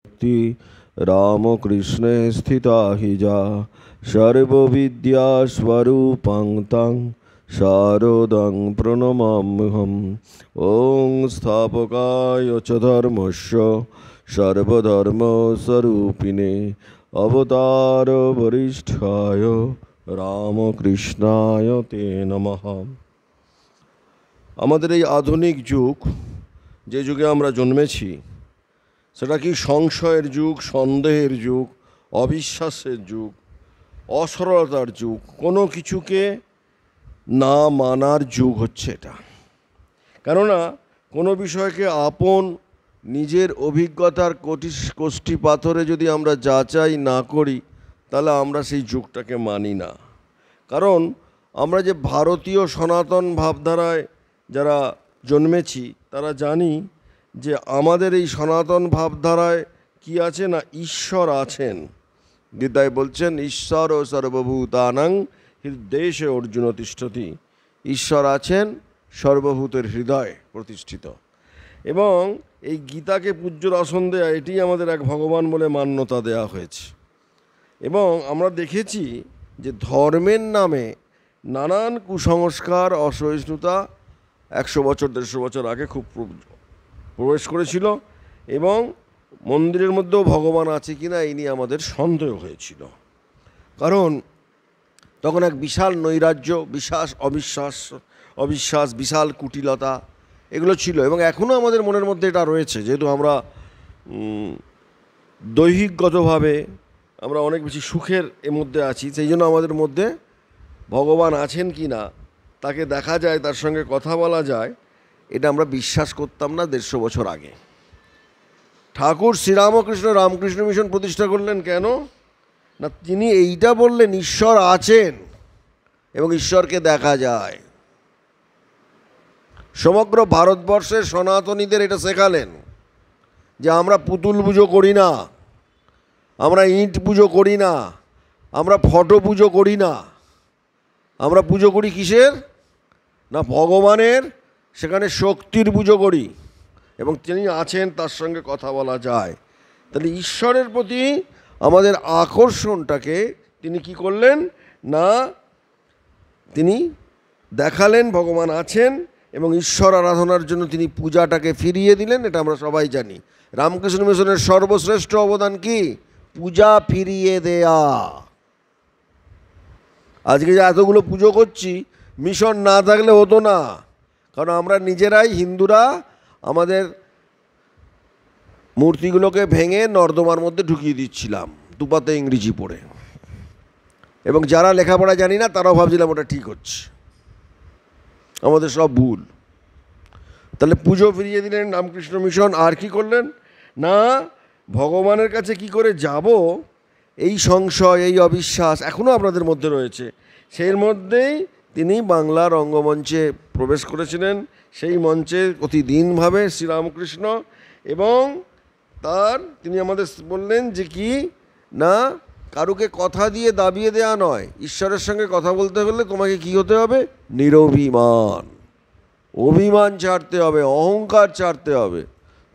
भक्ति रामकृष्णे स्थिता हि जा सर्वविद्यास्वरूपं तं शारदं प्रणमाम्यहम्। ॐ स्थापकाय च धर्मस्य सर्वधर्मस्वरूपिणे अवतारवरिष्ठाय रामकृष्णाय ते नमः। আমাদের এই আধুনিক যুগ, যে যুগে আমরা জন্মেছি, সেটা কি সংশয়ের যুগ, সন্দেহের যুগ, অবিশ্বাসের যুগ, অসরলতার যুগ, কোনো কিছুকে না মানার যুগ হচ্ছে এটা। কেননা কোনো বিষয়কে আপন নিজের অভিজ্ঞতার কোষ্ঠী পাথরে যদি আমরা যাচাই না করি, তাহলে আমরা সেই যুগটাকে মানি না। কারণ আমরা যে ভারতীয় সনাতন ভাবধারায় যারা জন্মেছি তারা জানি যে আমাদের এই সনাতন ভাবধারায় কি আছে না, ঈশ্বর আছেন। গীতায় বলছেন ঈশ্বর ও সর্বভূতানাং হৃদয়েষে অর্জুন তিষ্ঠতি। ঈশ্বর আছেন সর্বভূতের হৃদয়ে প্রতিষ্ঠিত। এবং এই গীতাকে পূজ্য রসন দেয়া, এটি আমাদের এক ভগবান বলে মান্যতা দেয়া হয়েছে। এবং আমরা দেখেছি যে ধর্মের নামে নানান কুসংস্কার, অসহিষ্ণুতা 100 বছর 150 বছর আগে খুব প্রবেশ করেছিল, এবং মন্দিরের মধ্যেও ভগবান আছে কিনা এই নিয়ে আমাদের সন্দেহ হয়েছিল। কারণ তখন এক বিশাল নৈরাজ্য, অবিশ্বাস, বিশাল কুটিলতা এগুলো ছিল, এবং এখনও আমাদের মনের মধ্যে এটা রয়েছে। যেহেতু আমরা দৈহিকগতভাবে আমরা অনেক বেশি সুখের এর মধ্যে আছি, সেই জন্য আমাদের মধ্যে ভগবান আছেন কি না, তাকে দেখা যায়, তার সঙ্গে কথা বলা যায়, এটা আমরা বিশ্বাস করতাম না 150 বছর আগে। ঠাকুর শ্রীরামকৃষ্ণ রামকৃষ্ণ মিশন প্রতিষ্ঠা করলেন কেন না, তিনি এইটা বললেন ঈশ্বর আছেন এবং ঈশ্বরকে দেখা যায়। সমগ্র ভারতবর্ষের সনাতনীদের এটা শেখালেন যে আমরা পুতুল পুজো করি না, আমরা ইঁট পুজো করি না, আমরা ফটো পুজো করি না, আমরা পুজো করি কিসের না, ভগবানের। সেখানে শক্তির পুজো করি এবং তিনি আছেন, তার সঙ্গে কথা বলা যায়। তাহলে ঈশ্বরের প্রতি আমাদের আকর্ষণটাকে তিনি কি করলেন না, তিনি দেখালেন ভগবান আছেন এবং ঈশ্বর আরাধনার জন্য তিনি পূজাটাকে ফিরিয়ে দিলেন। এটা আমরা সবাই জানি। রামকৃষ্ণ মিশনের সর্বশ্রেষ্ঠ অবদান কি? পূজা ফিরিয়ে দেয়া। আজকে যে এতগুলো পুজো করছি, মিশন না থাকলে হতো না। কারণ আমরা নিজেরাই হিন্দুরা আমাদের মূর্তিগুলোকে ভেঙে নর্দমার মধ্যে ঢুকিয়ে দিচ্ছিলাম দুপাতে ইংরেজি পড়ে, এবং যারা লেখাপড়া জানি না তারাও ভাবছিলাম ওটা ঠিক হচ্ছে। আমাদের সব ভুল। তাহলে পুজো ফিরিয়ে দিলেন রামকৃষ্ণ মিশন। আর কি করলেন না, ভগবানের কাছে কি করে যাব, এই সংশয়, এই অবিশ্বাস এখনও আপনাদের মধ্যে রয়েছে। সেই মধ্যেই তিনি বাংলা রঙ্গমঞ্চে প্রবেশ করেছিলেন। সেই মঞ্চে প্রতিদিনভাবে শ্রীরামকৃষ্ণ, এবং তিনি আমাদের বললেন যে কি না, কারুকে কথা দিয়ে দাবিয়ে দেওয়া নয়। ঈশ্বরের সঙ্গে কথা বলতে হলে তোমাকে কি হতে হবে? নিরভিমান। অভিমান ছাড়তে হবে, অহংকার ছাড়তে হবে,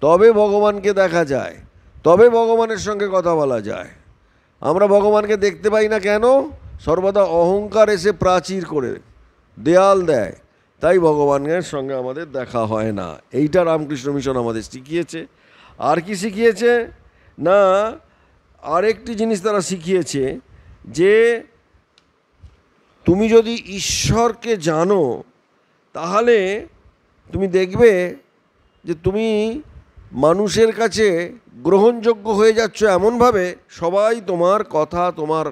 তবে ভগবানকে দেখা যায়, তবে ভগবানের সঙ্গে কথা বলা যায়। আমরা ভগবানকে দেখতে পাই না কেন? সর্বদা অহংকার এসে প্রাচীর করে দেয়াল দেয়, তাই ভগবানের সঙ্গে আমাদের দেখা হয় না। এইটা রামকৃষ্ণ মিশন আমাদের শিখিয়েছে। আর কি শিখিয়েছে না, আরেকটি জিনিস তারা শিখিয়েছে যে তুমি যদি ঈশ্বরকে জানো, তাহলে তুমি দেখবে যে তুমি মানুষের কাছে গ্রহণযোগ্য হয়ে যাচ্ছ এমনভাবে, সবাই তোমার কথা, তোমার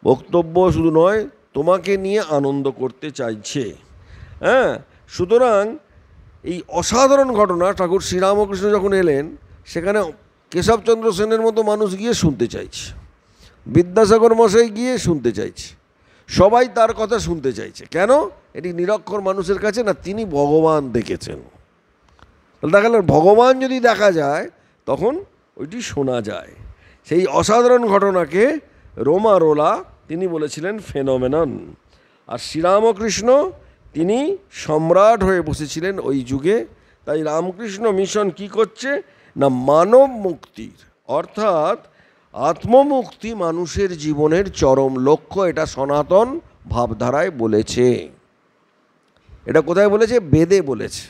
বক্তব্য শুধু নয়, তোমাকে নিয়ে আনন্দ করতে চাইছে। হ্যাঁ, সুতরাং এই অসাধারণ ঘটনা, ঠাকুর শ্রীরামকৃষ্ণ যখন এলেন, সেখানে কেশবচন্দ্র সেনের মতো মানুষ গিয়ে শুনতে চাইছে, বিদ্যাসাগর মশাই গিয়ে শুনতে চাইছে, সবাই তার কথা শুনতে চাইছে। কেন? এটি নিরক্ষর মানুষের কাছে না, তিনি ভগবান দেখেছেন। দেখা গেল ভগবান যদি দেখা যায়, তখন ওইটি শোনা যায়। সেই অসাধারণ ঘটনাকে রোমা রোলা তিনি বলেছিলেন ফেনোমেনন। আর শ্রীরামকৃষ্ণ তিনি সম্রাট হয়ে বসেছিলেন ওই যুগে। তাই রামকৃষ্ণ মিশন কি করছে না, মানব মুক্তির, অর্থাৎ আত্মমুক্তি মানুষের জীবনের চরম লক্ষ্য, এটা সনাতন ভাবধারায় বলেছে। এটা কোথায় বলেছে? বেদে বলেছে।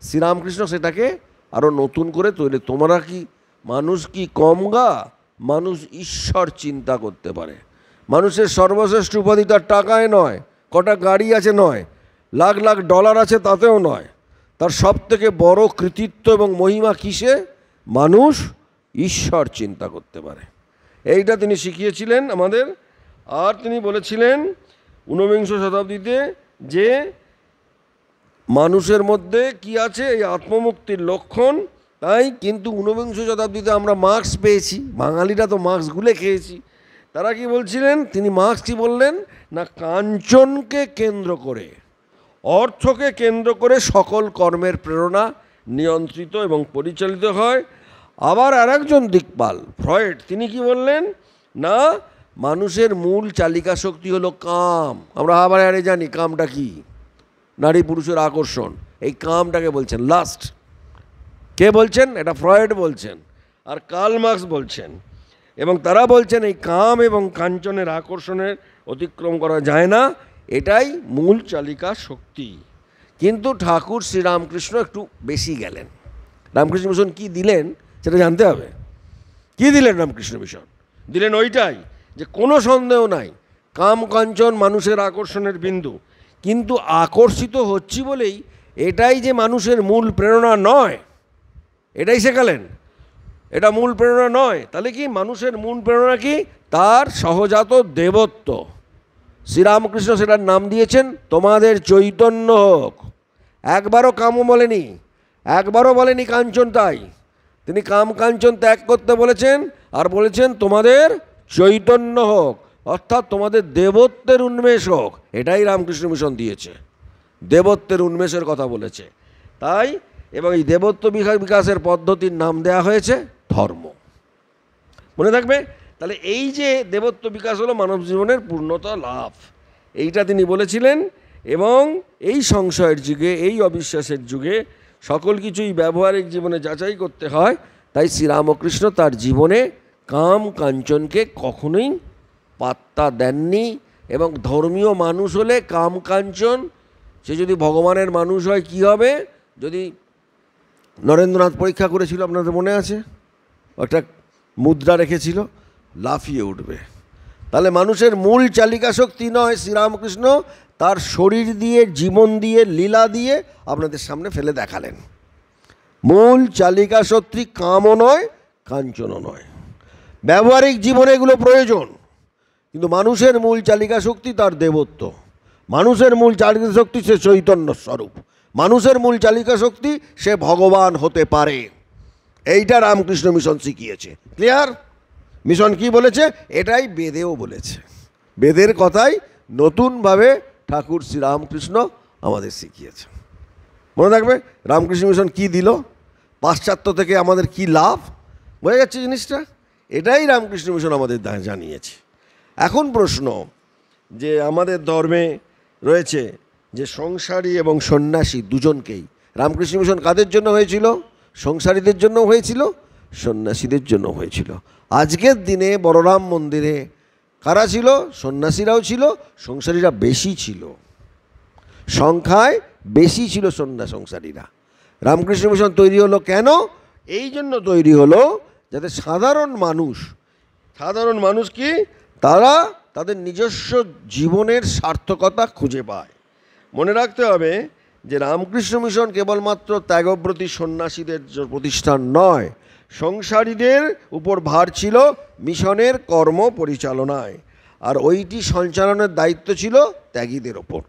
শ্রীরামকৃষ্ণ সেটাকে আরও নতুন করে তৈরি। তোমরা কি মানুষ কি কম গা? মানুষ ঈশ্বর চিন্তা করতে পারে। মানুষের সর্বশ্রেষ্ঠ উপাধি তার টাকায় নয়, কটা গাড়ি আছে নয়, লাখ লাখ ডলার আছে তাতেও নয়। তার সব থেকে বড় কৃতিত্ব এবং মহিমা কিসে? মানুষ ঈশ্বর চিন্তা করতে পারে। এইটা তিনি শিখিয়েছিলেন আমাদের। আর তিনি বলেছিলেন ঊনবিংশ শতাব্দীতে যে মানুষের মধ্যে কি আছে? এই আত্মমুক্তির লক্ষণ। তাই কিন্তু ঊনবিংশ শতাব্দীতে আমরা মার্কস পেয়েছি, বাঙালিরা তো মার্কস গুলে খেয়েছি। তারা কি বলছিলেন? তিনি মার্কস কি বললেন না, কাঞ্চনকে কেন্দ্র করে, অর্থকে কেন্দ্র করে সকল কর্মের প্রেরণা নিয়ন্ত্রিত এবং পরিচালিত হয়। আবার আরেকজন দিকপাল ফ্রয়েড, তিনি কি বললেন না, মানুষের মূল চালিকা শক্তি হলো কাম। আমরা আবার আরে জানি কামটা কি? নারী পুরুষের আকর্ষণ। এই কামটাকে বলছেন লাস্ট। কে বলছেন? এটা ফ্রয়েড বলছেন, আর কার্ল মার্কস বলছেন। এবং তারা বলছেন এই কাম এবং কাঞ্চনের আকর্ষণের অতিক্রম করা যায় না, এটাই মূল চালিকা শক্তি। কিন্তু ঠাকুর শ্রীরামকৃষ্ণ একটু বেশি গেলেন। রামকৃষ্ণ মিশন কি দিলেন সেটা জানতে হবে। কি দিলেন রামকৃষ্ণ মিশন? দিলেন ওইটাই যে কোনো সন্দেহ নাই কাম কাঞ্চন মানুষের আকর্ষণের বিন্দু, কিন্তু আকর্ষিত হচ্ছি বলেই এটাই যে মানুষের মূল প্রেরণা নয়, এটাই শেখালেন। এটা মূল প্রেরণা নয়। তাহলে কি মানুষের মূল প্রেরণা কি? তার সহজাত দেবত্ব। শ্রীরামকৃষ্ণ সেটার নাম দিয়েছেন তোমাদের চৈতন্য হোক। একবারও কামও বলেনি, একবারও বলেনি কাঞ্চন। তাই তিনি কাম কাঞ্চন ত্যাগ করতে বলেছেন, আর বলেছেন তোমাদের চৈতন্য হোক, অর্থাৎ তোমাদের দেবত্বের উন্মেষ হোক। এটাই রামকৃষ্ণ মিশন দিয়েছে, দেবত্বের উন্মেষের কথা বলেছে। তাই এবং এই দেবত্ব বিকাশের পদ্ধতির নাম দেয়া হয়েছে ধর্ম। মনে থাকবে। তাহলে এই যে দেবত্ব বিকাশ হলো মানব জীবনের পূর্ণতা লাভ, এইটা তিনি বলেছিলেন। এবং এই সংশয়ের যুগে, এই অবিশ্বাসের যুগে সকল কিছুই ব্যবহারিক জীবনে যাচাই করতে হয়। তাই শ্রীরামকৃষ্ণ তার জীবনে কাম কাঞ্চনকে কখনোই পাত্তা দেননি। এবং ধর্মীয় মানুষ হলে কাম কাঞ্চন, সে যদি ভগবানের মানুষ হয় কি হবে? যদি নরেন্দ্রনাথ পরীক্ষা করেছিল, আপনাদের মনে আছে, একটা মুদ্রা রেখেছিল, লাফিয়ে উঠবে। তাহলে মানুষের মূল চালিকা শক্তি নয়, শ্রীরামকৃষ্ণ তার শরীর দিয়ে, জীবন দিয়ে, লীলা দিয়ে আপনাদের সামনে ফেলে দেখালেন। মূল চালিকা শক্তি কামও নয়, কাঞ্চনও নয়। ব্যবহারিক জীবনে এগুলো প্রয়োজন, কিন্তু মানুষের মূল চালিকা শক্তি তার দেবত্ব। মানুষের মূল চালিকা শক্তি সে চৈতন্য স্বরূপ। মানুষের মূল চালিকা শক্তি সে ভগবান হতে পারে। এইটা রামকৃষ্ণ মিশন শিখিয়েছে। ক্লিয়ার? মিশন কি বলেছে? এটাই বেদেও বলেছে। বেদের কথাই নতুনভাবে ঠাকুর শ্রীরামকৃষ্ণ আমাদের শিখিয়েছে। মনে থাকবে রামকৃষ্ণ মিশন কি দিল, পাশ্চাত্য থেকে আমাদের কি লাভ। বোঝা যাচ্ছে জিনিসটা? এটাই রামকৃষ্ণ মিশন আমাদের জানিয়েছে। এখন প্রশ্ন যে আমাদের ধর্মে রয়েছে যে সংসারী এবং সন্ন্যাসী দুজনকেই, রামকৃষ্ণ মিশন কাদের জন্য হয়েছিল? সংসারীদের জন্য হয়েছিল, সন্ন্যাসীদের জন্য হয়েছিল। আজকের দিনে বড়রাম মন্দিরে কারা ছিল? সন্ন্যাসীরাও ছিল, সংসারীরা বেশি ছিল, সংখ্যায় বেশি ছিল সংসারীরা। রামকৃষ্ণ মিশন তৈরি হলো কেন? এই জন্য তৈরি হলো যাতে সাধারণ মানুষ কি তারা তাদের নিজস্ব জীবনের সার্থকতা খুঁজে পায়। মনে রাখতে হবে যে রামকৃষ্ণ মিশন কেবলমাত্র ত্যাগব্রতী সন্ন্যাসীদের প্রতিষ্ঠান নয়, সংসারীদের উপর ভার ছিল মিশনের কর্ম পরিচালনায়, আর ওইটি সঞ্চালনের দায়িত্ব ছিল ত্যাগীদের ওপর।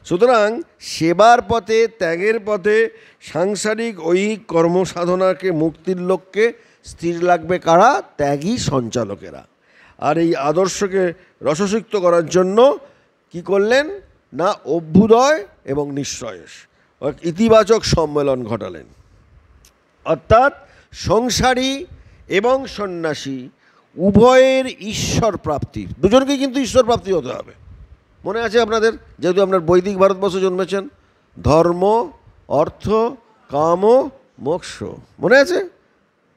সুতরাং সেবার পথে, ত্যাগের পথে সাংসারিক ঐহিক কর্মসাধনাকে মুক্তির লক্ষ্যে স্থির লাগবে কারা? ত্যাগী সঞ্চালকেরা। আর এই আদর্শকে রসসিক্ত করার জন্য কি করলেন না, অভ্যুদয় এবং নিঃশ্রেয়স ইতিবাচক সম্মেলন ঘটালেন। অর্থাৎ সংসারী এবং সন্ন্যাসী উভয়ের ঈশ্বর প্রাপ্তির, দুজনকেই কিন্তু ঈশ্বর প্রাপ্তি হতে হবে। মনে আছে আপনাদের, যেহেতু আপনার বৈদিক ভারতবর্ষে জন্মেছেন, ধর্ম, অর্থ, কাম, মোক্ষ, মনে আছে?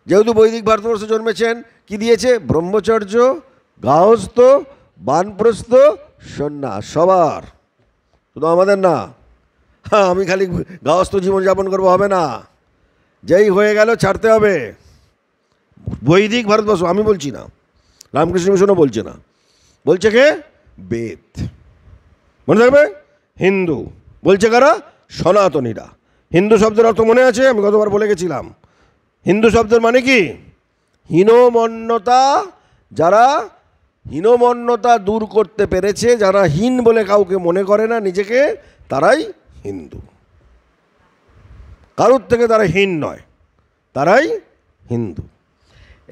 যেহেতু বৈদিক ভারতবর্ষে জন্মেছেন, কি দিয়েছে? ব্রহ্মচর্য, গাহস্থ, বানপ্রস্থ, সন্ন্যাস, সবার, শুধু আমাদের না। হ্যাঁ, আমি খালি গাহস্থ জীবনযাপন করবো হবে না, যেই হয়ে গেল ছাড়তে হবে। বৈদিক ভারতবর্ষ আমি বলছি না, রামকৃষ্ণ মিশনও বলছে না, বলছে কে? বেদ। মনে থাকবে, হিন্দু বলছে কারা? সনাতনীরা। হিন্দু শব্দের অর্থ মনে আছে? আমি গতবার বলে গেছিলাম। হিন্দু শব্দের মানে কি? হীনমন্যতা, যারা হীনমন্যতা দূর করতে পেরেছে, যারা হীন বলে কাউকে মনে করে না নিজেকে, তারাই হিন্দু। কারোর থেকে তারা হীন নয়, তারাই হিন্দু।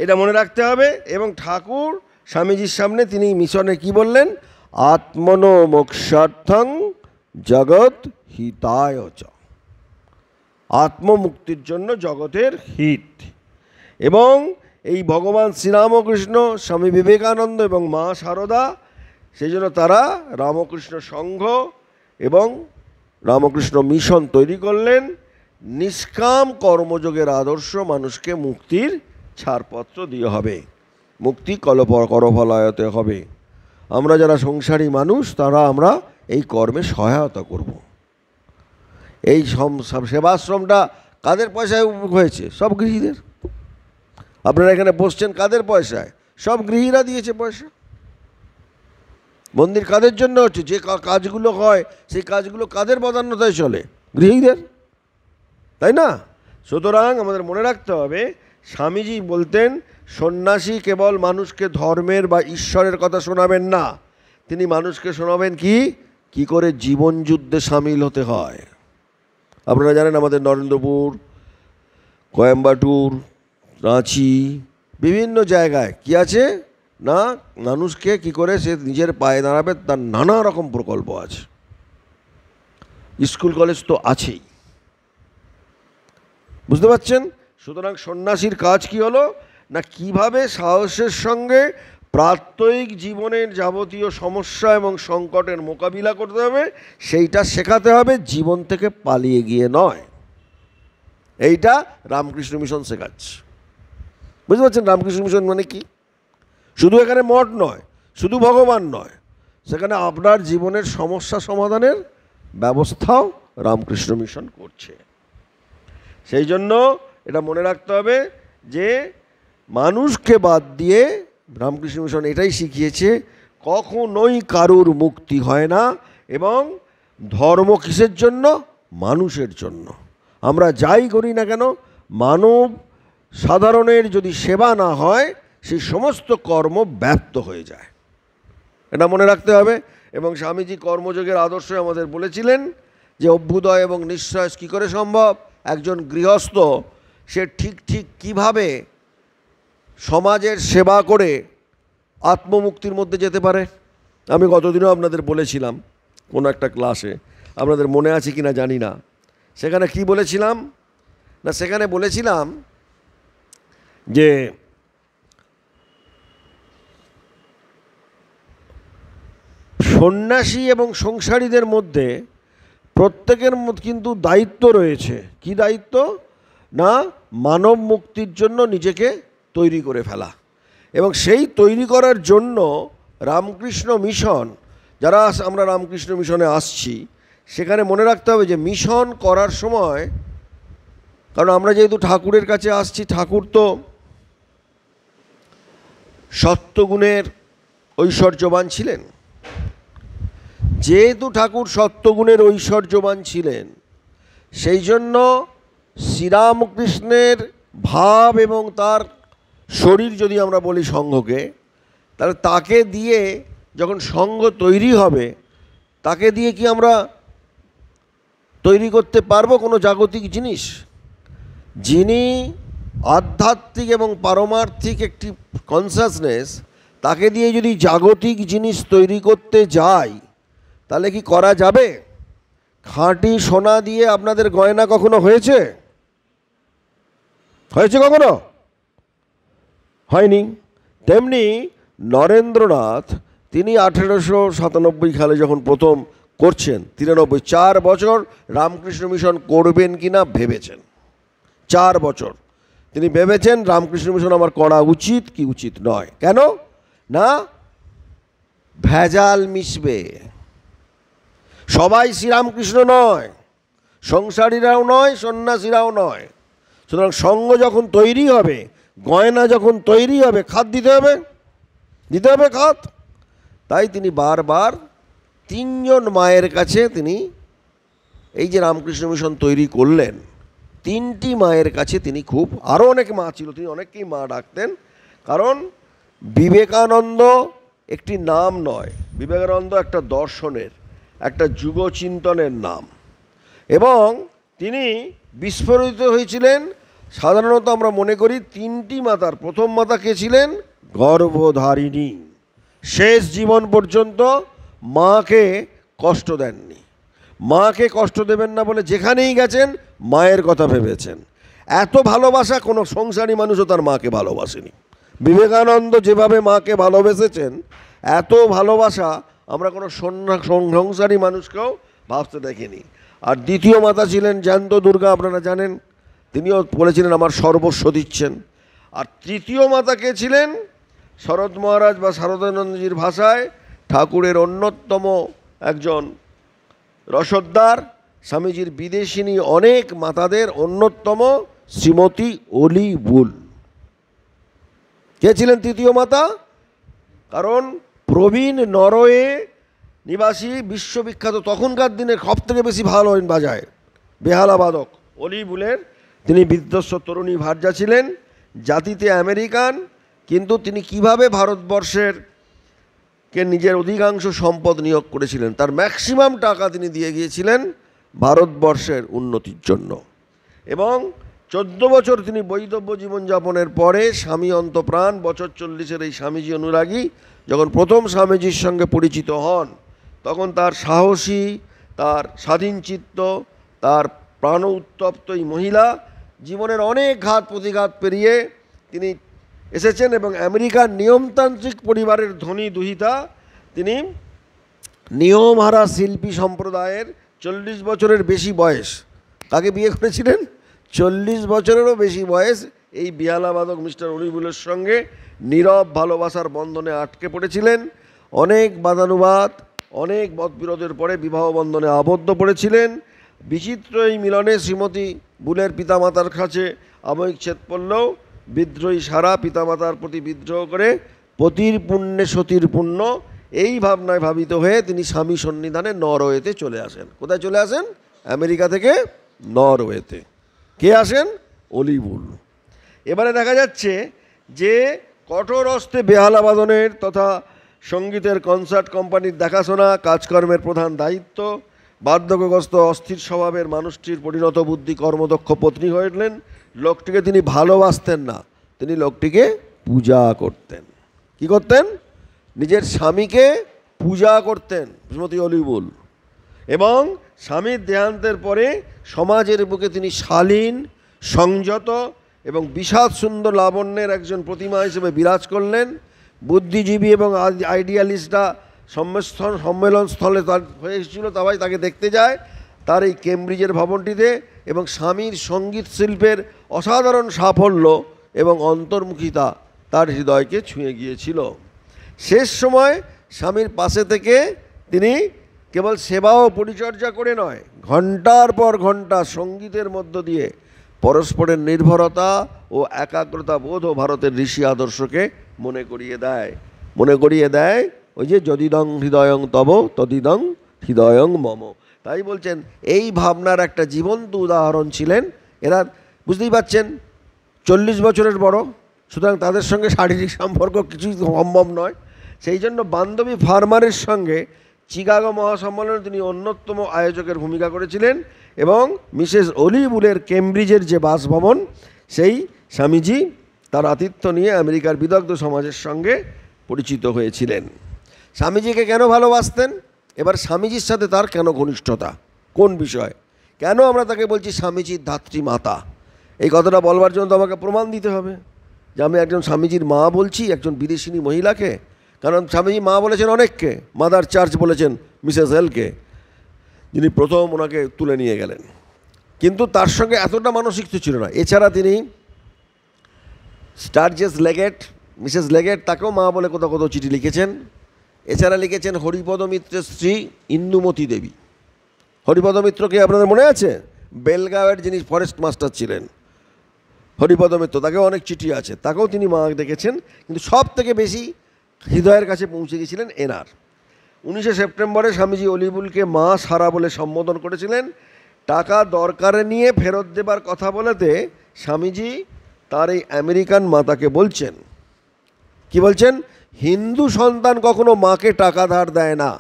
এটা মনে রাখতে হবে। এবং ঠাকুর স্বামীজির সামনে তিনি মিশনে কি বললেন? আত্মনো মোক্ষার্থং জগৎ হিতায় চ, আত্মমুক্তির জন্য জগতের হিত। এবং এই ভগবান শ্রীরামকৃষ্ণ, স্বামী বিবেকানন্দ এবং মা সারদা, সেই জন্য তারা রামকৃষ্ণ সংঘ এবং রামকৃষ্ণ মিশন তৈরি করলেন। নিষ্কাম কর্মযোগের আদর্শ মানুষকে মুক্তির ছাড়পত্র দিয়ে হবে, মুক্তি করফলায়তে হবে। আমরা যারা সংসারী মানুষ, তারা আমরা এই কর্মে সহায়তা করব। এই সেবাশ্রমটা কাদের পয়সায় হয়েছে? সব গৃহীদের। আপনারা এখানে বসছেন কাদের পয়সায়? সব গৃহীরা দিয়েছে পয়সা। মন্দির কাদের জন্য হচ্ছে? যে কাজগুলো হয় সেই কাজগুলো কাদের বদান্যতায় চলে? গৃহীদের, তাই না? সুতরাং আমাদের মনে রাখতে হবে, স্বামীজি বলতেন সন্ন্যাসী কেবল মানুষকে ধর্মের বা ঈশ্বরের কথা শোনাবেন না, তিনি মানুষকে শোনাবেন কি করে জীবন যুদ্ধে সামিল হতে হয়। আপনারা জানেন আমাদের নরেন্দ্রপুর, কোয়েম্বাটুর, রাঁচি, বিভিন্ন জায়গায় কি আছে না, মানুষকে কি করে সে নিজের পায়ে দাঁড়াবে তার নানা রকম প্রকল্প আছে। স্কুল কলেজ তো আছেই, বুঝতে পারছেন? সুতরাং সন্ন্যাসীর কাজ কি হলো না, কিভাবে সাহসের সঙ্গে প্রাত্যহিক জীবনের যাবতীয় সমস্যা এবং সংকটের মোকাবিলা করতে হবে, সেইটা শেখাতে হবে, জীবন থেকে পালিয়ে গিয়ে নয়। এইটা রামকৃষ্ণ মিশন শেখাচ্ছে। বুঝতে পারছেন রামকৃষ্ণ মিশন মানে কি? শুধু এখানে মঠ নয়, শুধু ভগবান নয়, সেখানে আপনার জীবনের সমস্যা সমাধানের ব্যবস্থাও রামকৃষ্ণ মিশন করছে। সেই জন্য এটা মনে রাখতে হবে যে মানুষকে বাদ দিয়ে রামকৃষ্ণ মিশন এটাই শিখিয়েছে, কখনোই কারুর মুক্তি হয় না। এবং ধর্ম কিসের জন্য? মানুষের জন্য। আমরা যাই করি না কেন, মানব সাধারণের যদি সেবা না হয়, সেই সমস্ত কর্ম ব্যর্থ হয়ে যায়। এটা মনে রাখতে হবে। এবং স্বামীজি কর্মযোগের আদর্শে আমাদের বলেছিলেন যে অভ্যুদয় এবং নিঃশ্বাস কী করে সম্ভব। একজন গৃহস্থ সে ঠিক কিভাবে সমাজের সেবা করে আত্মমুক্তির মধ্যে যেতে পারে। আমি গতদিনও আপনাদের বলেছিলাম কোনো একটা ক্লাসে, আপনাদের মনে আছে কি না জানি না। সেখানে কি বলেছিলাম না, সেখানে বলেছিলাম যে সন্ন্যাসী এবং সংসারীদের মধ্যে প্রত্যেকের কিন্তু দায়িত্ব রয়েছে। কি দায়িত্ব না, মানব মুক্তির জন্য নিজেকে তৈরি করে ফেলা। এবং সেই তৈরি করার জন্য রামকৃষ্ণ মিশন, যারা আমরা রামকৃষ্ণ মিশনে আসছি, সেখানে মনে রাখতে হবে যে মিশন করার সময়, কারণ আমরা যেহেতু ঠাকুরের কাছে আসছি, ঠাকুর তো সত্যগুণের ঐশ্বর্যবান ছিলেন। যেহেতু ঠাকুর সত্যগুণের ঐশ্বর্যবান ছিলেন, সেই জন্য শ্রীরামকৃষ্ণের ভাব এবং তার শরীর যদি আমরা বলি সঙ্ঘকে, তাহলে তাকে দিয়ে যখন সঙ্ঘ তৈরি হবে, তাকে দিয়ে কি আমরা তৈরি করতে পারবো কোনো জাগতিক জিনিস? যিনি আধ্যাত্মিক এবং পারমার্থিক একটি কনসাসনেস, তাকে দিয়ে যদি জাগতিক জিনিস তৈরি করতে যাই, তাহলে কি করা যাবে? খাঁটি সোনা দিয়ে আপনাদের গয়না কখনো হয়েছে? হয়েছে কখনো? হয়নি। তেমনি নরেন্দ্রনাথ, তিনি 1897 সালে যখন প্রথম করছেন, 93 4 বছর রামকৃষ্ণ মিশন করবেন কিনা ভেবেছেন। 4 বছর তিনি ভেবেছেন রামকৃষ্ণ মিশন আমার করা উচিত কি উচিত নয়। কেন না, ভেজাল মিশবে, সবাই শ্রীরামকৃষ্ণ নয়, সংসারীরাও নয়, সন্ন্যাসীরাও নয়। সুতরাং সঙ্গ যখন তৈরি হবে, গয়না যখন তৈরি হবে, খাত দিতে হবে খাত। তাই তিনি বারবার 3 জন মায়ের কাছে তিনি এই যে রামকৃষ্ণ মিশন তৈরি করলেন, 3টি মায়ের কাছে তিনি খুব, আরও অনেক মা ছিল, তিনি অনেককেই মা ডাকতেন। কারণ বিবেকানন্দ একটি নাম নয়, বিবেকানন্দ একটা দর্শনের, একটা যুগচিন্তনের নাম। এবং তিনি বিস্ফোরিত হয়েছিলেন। সাধারণত আমরা মনে করি 3টি মাতার, প্রথম মাতা কে ছিলেন? গর্ভধারিণী। শেষ জীবন পর্যন্ত মাকে কষ্ট দেননি, মাকে কষ্ট দেবেন না বলে যেখানেই গেছেন মায়ের কথা ভেবেছেন। এত ভালোবাসা কোনো সংসারী মানুষও তার মাকে ভালোবাসেনি। বিবেকানন্দ যেভাবে মাকে ভালোবেসেছেন, এত ভালোবাসা আমরা কোনো সংসারী মানুষকেও ভাবতে দেখিনি। আর দ্বিতীয় মাতা ছিলেন জ্যান্ত দুর্গা, আপনারা জানেন, তিনিও বলেছিলেন আমার সর্বস্ব দিচ্ছেন। আর তৃতীয় মাতা কে ছিলেন? শরৎ মহারাজ বা শারদানন্দজির ভাষায় ঠাকুরের অন্যতম একজন রসদদার, স্বামীজির বিদেশিনী অনেক মাতাদের অন্যতম শ্রীমতী অলি বুল। কে ছিলেন তৃতীয় মাতা? কারণ প্রবীণ নরওয়ে নিবাসী, বিশ্ববিখ্যাত, তখনকার দিনের সব থেকে বেশি ভালো বাজায় বেহালা বাদক অলি বুলের তিনি বিধ্বস্ত তরুণী ভার্যা ছিলেন, জাতিতে আমেরিকান, কিন্তু তিনি কিভাবে ভারতবর্ষের কে নিজের অধিকাংশ সম্পদ নিয়োগ করেছিলেন, তার ম্যাক্সিমাম টাকা তিনি দিয়ে গিয়েছিলেন ভারতবর্ষের উন্নতির জন্য। এবং 14 বছর তিনি বৈধব্য জীবনযাপনের পরে স্বামী অন্তপ্রাণ, বছর 40-এর এই স্বামীজি অনুরাগী যখন প্রথম স্বামীজির সঙ্গে পরিচিত হন, তখন তার সাহসী, তার স্বাধীনচিত্ত, তার প্রাণ উত্তপ্ত এই মহিলা জীবনের অনেক ঘাত প্রতিঘাত পেরিয়ে তিনি এসেছেন। এবং আমেরিকার নিয়মতান্ত্রিক পরিবারের ধনী দুহিতা, তিনি নিয়মহারা শিল্পী সম্প্রদায়ের 40 বছরের বেশি বয়স, তাকে বিয়ে করেছিলেন 40 বছরেরও বেশি বয়স এই বিহালাবাদক মিস্টার অলিবুলের সঙ্গে নীরব ভালোবাসার বন্ধনে আটকে পড়েছিলেন। অনেক বাদানুবাদ, অনেক মতবিরোধের পরে বিবাহ বন্ধনে আবদ্ধ পড়েছিলেন। বিচিত্র এই মিলনে শ্রীমতী বুলের পিতামাতার কাছে আমৈক ছেদ পড়লেও বিদ্রোহী সারা পিতামাতার প্রতি বিদ্রোহ করে পতির পুণ্যে সতীর পুণ্য এই ভাবনায় ভাবিত হয়ে তিনি স্বামী সন্নিধানে নরওয়েতে চলে আসেন। কোথায় চলে আসেন? আমেরিকা থেকে নরওয়েতে। কে আসেন? অলি বুল। এবারে দেখা যাচ্ছে যে কঠোর হস্তে বেহালাবাদনের তথা সঙ্গীতের কনসার্ট কোম্পানির দেখাশোনা কাজকর্মের প্রধান দায়িত্ব বার্ধক্যগ্রস্ত অস্থির স্বভাবের মানুষটির পরিণত বুদ্ধি কর্মদক্ষ পত্নী হয়ে লোকটিকে তিনি ভালোবাসতেন না, তিনি লোকটিকে পূজা করতেন। কি করতেন? নিজের স্বামীকে পূজা করতেন শ্রীমতী অলিবুল। এবং স্বামীর দেহান্তের পরে সমাজের বুকে তিনি শালীন, সংযত এবং বিষাদ সুন্দর লাবণ্যের একজন প্রতিমা হিসেবে বিরাজ করলেন। বুদ্ধিজীবী এবং আইডিয়ালিস্টরা সম্মেলনস্থলে তার হয়ে এসেছিল, সবাই তাকে দেখতে যায় তার এই কেমব্রিজের ভবনটিতে। এবং স্বামীর সঙ্গীত শিল্পের অসাধারণ সাফল্য এবং অন্তর্মুখিতা তার হৃদয়কে ছুঁয়ে গিয়েছিল। শেষ সময় স্বামীর পাশে থেকে তিনি কেবল সেবা ও পরিচর্যা করে নয়, ঘণ্টার পর ঘণ্টা সঙ্গীতের মধ্য দিয়ে পরস্পরের নির্ভরতা ও একাগ্রতা বোধ ও ভারতের ঋষি আদর্শকে মনে করিয়ে দেয় ওই যে যদিদং হৃদয়ং তব তদিদং হৃদয়ং মম। তাই বলছেন এই ভাবনার একটা জীবন্ত উদাহরণ ছিলেন এরা। বুঝতেই পাচ্ছেন 40 বছরের বড়, সুতরাং তাদের সঙ্গে শারীরিক সম্পর্ক কিছুই সম্ভব নয়। সেই জন্য বান্ধবী ফার্মারের সঙ্গে চিকাগো মহাসম্মেলনে তিনি অন্যতম আয়োজকের ভূমিকা করেছিলেন। এবং মিসেস অলিবুলের কেমব্রিজের যে বাসভবন, সেই স্বামীজি তার আতিথ্য নিয়ে আমেরিকার বিদগ্ধ সমাজের সঙ্গে পরিচিত হয়েছিলেন। স্বামীজিকে কেন ভালোবাসতেন? এবার স্বামীজির সাথে তার কেন ঘনিষ্ঠতা, কোন বিষয়, কেন আমরা তাকে বলছি স্বামীজির ধাত্রী মাতা? এই কথাটা বলবার জন্য তো আমাকে প্রমাণ দিতে হবে যে আমি একজন স্বামীজির মা বলছি একজন বিদেশিনী মহিলাকে। কারণ স্বামীজি মা বলেছেন অনেককে, মাদার চার্চ বলেছেন মিসেস এলকে, যিনি প্রথম ওনাকে তুলে নিয়ে গেলেন। কিন্তু তার সঙ্গে এতটা মানসিক তো ছিল না। এছাড়া তিনি স্টার্জেস লেগেট, মিসেস লেগেট তাকেও মা বলে কোথাও কোথাও চিঠি লিখেছেন। এছাড়া লিখেছেন হরিপদ মিত্রের স্ত্রী ইন্দুমতী দেবী। হরিপদ মিত্রকে আপনাদের মনে আছে? বেলগাঁওয়ের যিনি ফরেস্ট মাস্টার ছিলেন হরিপদ মিত্র, তাকেও অনেক চিঠি আছে, তাকেও তিনি মা দেখেছেন। কিন্তু সব থেকে বেশি হৃদয়ের কাছে পৌঁছে গিয়েছিলেন এনার। 19শে সেপ্টেম্বরে স্বামীজি অলিবুলকে মা সারা বলে সম্বোধন করেছিলেন। টাকা দরকারে নিয়ে ফেরত দেবার কথা বলাতে স্বামীজি তার এই আমেরিকান মাতাকে বলছেন, কি বলছেন? হিন্দু সন্তান কখনো মাকে টাকা ধার দেয় না।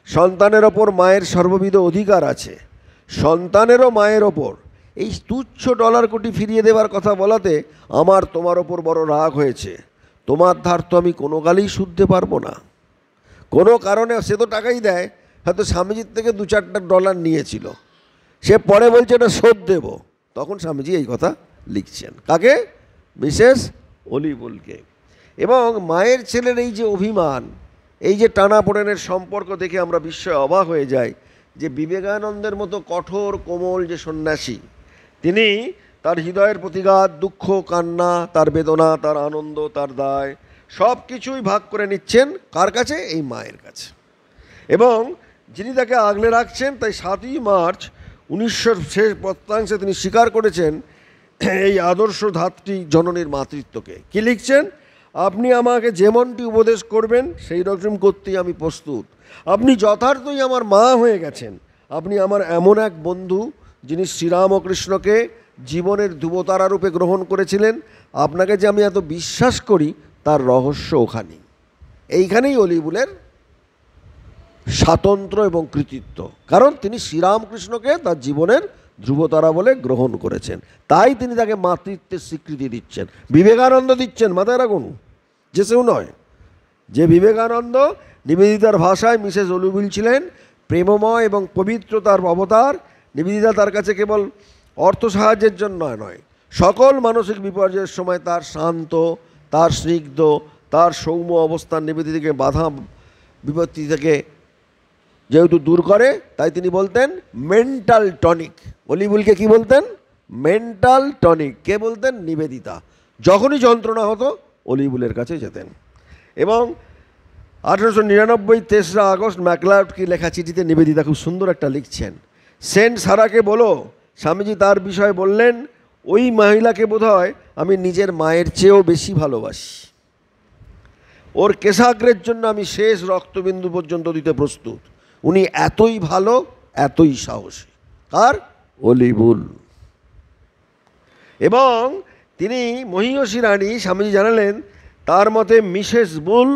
সন্তানের ওপর মায়ের সর্ববিধ অধিকার আছে, সন্তানেরও মায়ের ওপর। এই তুচ্ছ ডলার কোটি ফিরিয়ে দেবার কথা বলাতে আমার তোমার ওপর বড় রাগ হয়েছে। তোমার ধার তো আমি কোনো কালেই শুধতে পারবো না। কোনো কারণে সে তো টাকাই দেয়, হয়তো স্বামীজির থেকে $2-4 নিয়েছিল, সে পরে বলছে এটা শোধ দেব। তখন স্বামীজি এই কথা লিখছেন কাকে? মিসেস অলিবুলকে। এবং মায়ের ছেলের এই যে অভিমান, এই যে টানাপোড়েনের সম্পর্ক দেখে আমরা বিস্ময়ে অবাক হয়ে যাই যে বিবেকানন্দের মতো কঠোর কোমল যে সন্ন্যাসী, তিনি তার হৃদয়ের প্রতিঘাত, দুঃখ, কান্না, তার বেদনা, তার আনন্দ, তার দায় সব কিছুই ভাগ করে নিচ্ছেন কার কাছে? এই মায়ের কাছে। এবং যিনি তাকে আগলে রাখছেন, তাই 7ই মার্চ 1900 শেষ পত্রাংশে তিনি স্বীকার করেছেন এই আদর্শ ধাত্রী জননীর মাতৃত্বকে। কি লিখছেন? আপনি আমাকে যেমনটি উপদেশ করবেন সেই রকম করতেই আমি প্রস্তুত। আপনি যথার্থই আমার মা হয়ে গেছেন। আপনি আমার এমন এক বন্ধু যিনি শ্রীরামকৃষ্ণকে জীবনের ধ্রুবতারা রূপে গ্রহণ করেছিলেন। আপনাকে যে আমি এত বিশ্বাস করি তার রহস্য ওখানেই, এইখানেই অলিবুলের স্বাতন্ত্র্য এবং কৃতিত্ব। কারণ তিনি শ্রীরামকৃষ্ণকে তার জীবনের ধ্রুবতারা বলে গ্রহণ করেছেন, তাই তিনি তাকে মাতৃত্বের স্বীকৃতি দিচ্ছেন। বিবেকানন্দ দিচ্ছেন, মাথায় রাখুন, যে সেও নয়। যে বিবেকানন্দ নিবেদিতার ভাষায় মিসেস অলিবুল ছিলেন প্রেমময় এবং পবিত্রতার অবতার। নিবেদিতা তার কাছে কেবল অর্থ সাহায্যের জন্য নয়, সকল মানসিক বিপর্যয়ের সময় তার শান্ত, তার স্নিগ্ধ, তার সৌম্য অবস্থান নিবেদিতাকে বাধা বিপত্তি থেকে যেহেতু দূর করে, তাই তিনি বলতেন মেন্টাল টনিক। অলিবুলকে কি বলতেন? Mental tonic. কে বলতেন? নিবেদিতা। যখনই যন্ত্রণা হতো অলিবুলের কাছে যেতেন। এবং 1899 3রা আগস্ট ম্যাকলাউডকে লেখা চিঠিতে নিবেদিতা খুব সুন্দর একটা লিখছেন। সেন্ট সারাকে বলো, স্বামীজি তার বিষয়ে বললেন, ওই মহিলাকে বোধহয় আমি নিজের মায়ের চেয়েও বেশি ভালোবাসি। ওর কেশাগ্রের জন্য আমি শেষ রক্তবিন্দু পর্যন্ত দিতে প্রস্তুত। উনি এতই ভালো, এতই সাহসী। আর অলিবুল। এবং তিনি মহীয়সী রানী, স্বামীজি জানালেন, তার মতে মিসেস বুল